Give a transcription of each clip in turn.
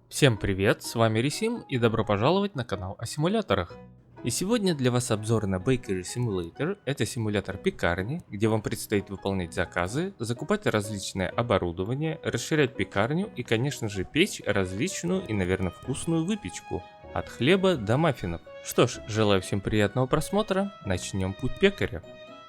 Всем привет, с вами Ресим и добро пожаловать на канал о симуляторах. И сегодня для вас обзор на Bakery Simulator. Это симулятор пекарни, где вам предстоит выполнять заказы, закупать различное оборудование, расширять пекарню и, конечно же, печь различную и, наверное, вкусную выпечку. От хлеба до маффинов. Что ж, желаю всем приятного просмотра, начнем путь пекаря.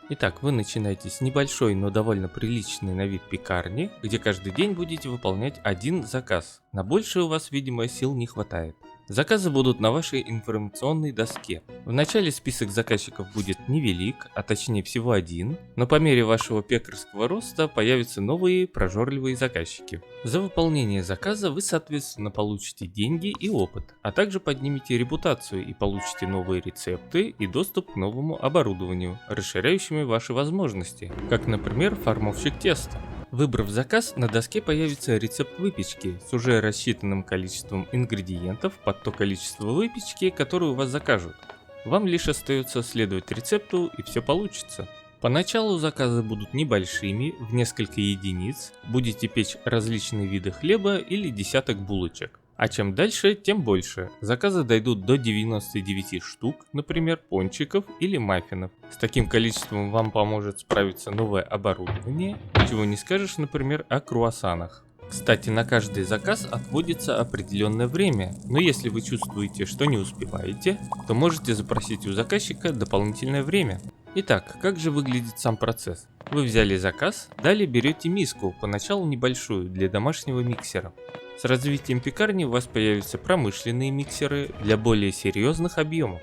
Итак, вы начинаете с небольшой, но довольно приличной на вид пекарни, где каждый день будете выполнять один заказ. На большее у вас, видимо, сил не хватает. Заказы будут на вашей информационной доске. Вначале список заказчиков будет невелик, а точнее всего один, но по мере вашего пекарского роста появятся новые прожорливые заказчики. За выполнение заказа вы соответственно получите деньги и опыт, а также поднимете репутацию и получите новые рецепты и доступ к новому оборудованию, расширяющими ваши возможности, как, например, формовщик теста. Выбрав заказ, на доске появится рецепт выпечки с уже рассчитанным количеством ингредиентов под то количество выпечки, которую у вас закажут. Вам лишь остается следовать рецепту, и все получится. Поначалу заказы будут небольшими, в несколько единиц, будете печь различные виды хлеба или десяток булочек. А чем дальше, тем больше. Заказы дойдут до 99 штук, например, пончиков или маффинов. С таким количеством вам поможет справиться новое оборудование, чего не скажешь, например, о круассанах. Кстати, на каждый заказ отводится определенное время, но если вы чувствуете, что не успеваете, то можете запросить у заказчика дополнительное время. Итак, как же выглядит сам процесс? Вы взяли заказ, далее берете миску, поначалу небольшую, для домашнего миксера. С развитием пекарни у вас появятся промышленные миксеры для более серьезных объемов.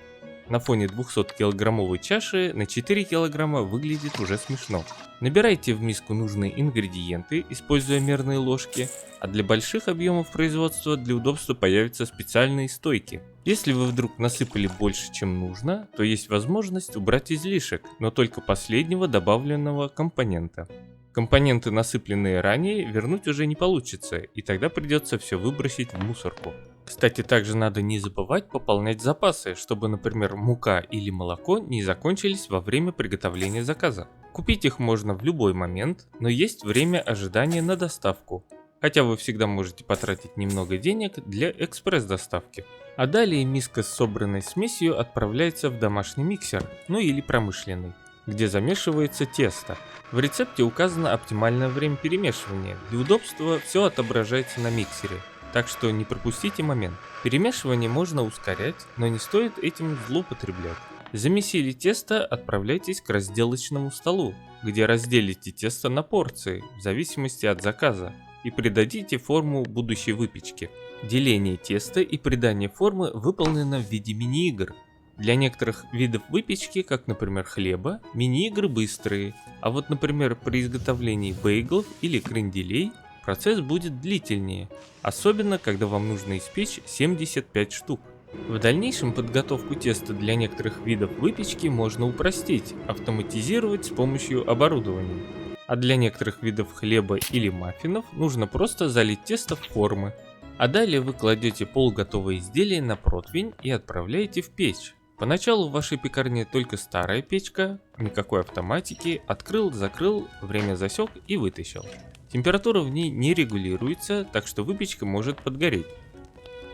На фоне 200-килограммовой чаши на 4 килограмма выглядит уже смешно. Набирайте в миску нужные ингредиенты, используя мерные ложки, а для больших объемов производства для удобства появятся специальные стойки. Если вы вдруг насыпали больше, чем нужно, то есть возможность убрать излишек, но только последнего добавленного компонента. Компоненты, насыпленные ранее, вернуть уже не получится, и тогда придется все выбросить в мусорку. Кстати, также надо не забывать пополнять запасы, чтобы, например, мука или молоко не закончились во время приготовления заказа. Купить их можно в любой момент, но есть время ожидания на доставку, хотя вы всегда можете потратить немного денег для экспресс-доставки. А далее миска с собранной смесью отправляется в домашний миксер, ну или промышленный, где замешивается тесто. В рецепте указано оптимальное время перемешивания. Для удобства все отображается на миксере, так что не пропустите момент. Перемешивание можно ускорять, но не стоит этим злоупотреблять. Замесили тесто, отправляйтесь к разделочному столу, где разделите тесто на порции, в зависимости от заказа, и придадите форму будущей выпечки. Деление теста и придание формы выполнено в виде мини-игр. Для некоторых видов выпечки, как, например, хлеба, мини-игры быстрые, а вот, например, при изготовлении бейглов или кренделей процесс будет длительнее, особенно когда вам нужно испечь 75 штук. В дальнейшем подготовку теста для некоторых видов выпечки можно упростить, автоматизировать с помощью оборудования. А для некоторых видов хлеба или маффинов нужно просто залить тесто в формы. А далее вы кладете полуготовое изделие на противень и отправляете в печь. Поначалу в вашей пекарне только старая печка, никакой автоматики, открыл, закрыл, время засек и вытащил. Температура в ней не регулируется, так что выпечка может подгореть.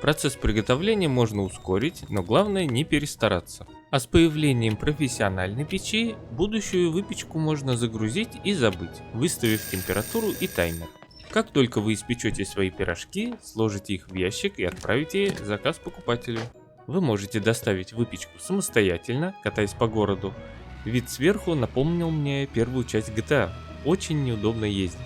Процесс приготовления можно ускорить, но главное не перестараться. А с появлением профессиональной печи, будущую выпечку можно загрузить и забыть, выставив температуру и таймер. Как только вы испечете свои пирожки, сложите их в ящик и отправите заказ покупателю. Вы можете доставить выпечку самостоятельно, катаясь по городу. Вид сверху напомнил мне первую часть GTA, очень неудобно ездить.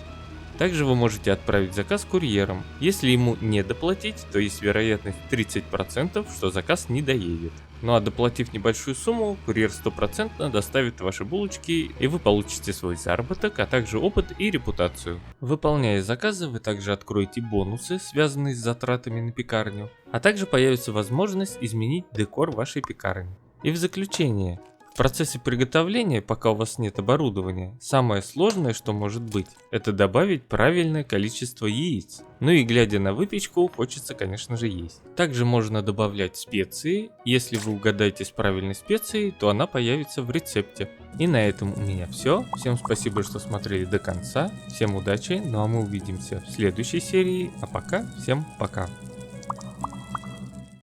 Также вы можете отправить заказ курьером. Если ему не доплатить, то есть вероятность 30%, что заказ не доедет. Ну а доплатив небольшую сумму, курьер 100% доставит ваши булочки, и вы получите свой заработок, а также опыт и репутацию. Выполняя заказы, вы также откроете бонусы, связанные с затратами на пекарню, а также появится возможность изменить декор вашей пекарни. И в заключение. В процессе приготовления, пока у вас нет оборудования, самое сложное, что может быть, это добавить правильное количество яиц. Ну и глядя на выпечку, хочется, конечно же, есть. Также можно добавлять специи. Если вы угадаете с правильной специей, то она появится в рецепте. И на этом у меня все. Всем спасибо, что смотрели до конца. Всем удачи, ну а мы увидимся в следующей серии. А пока, всем пока.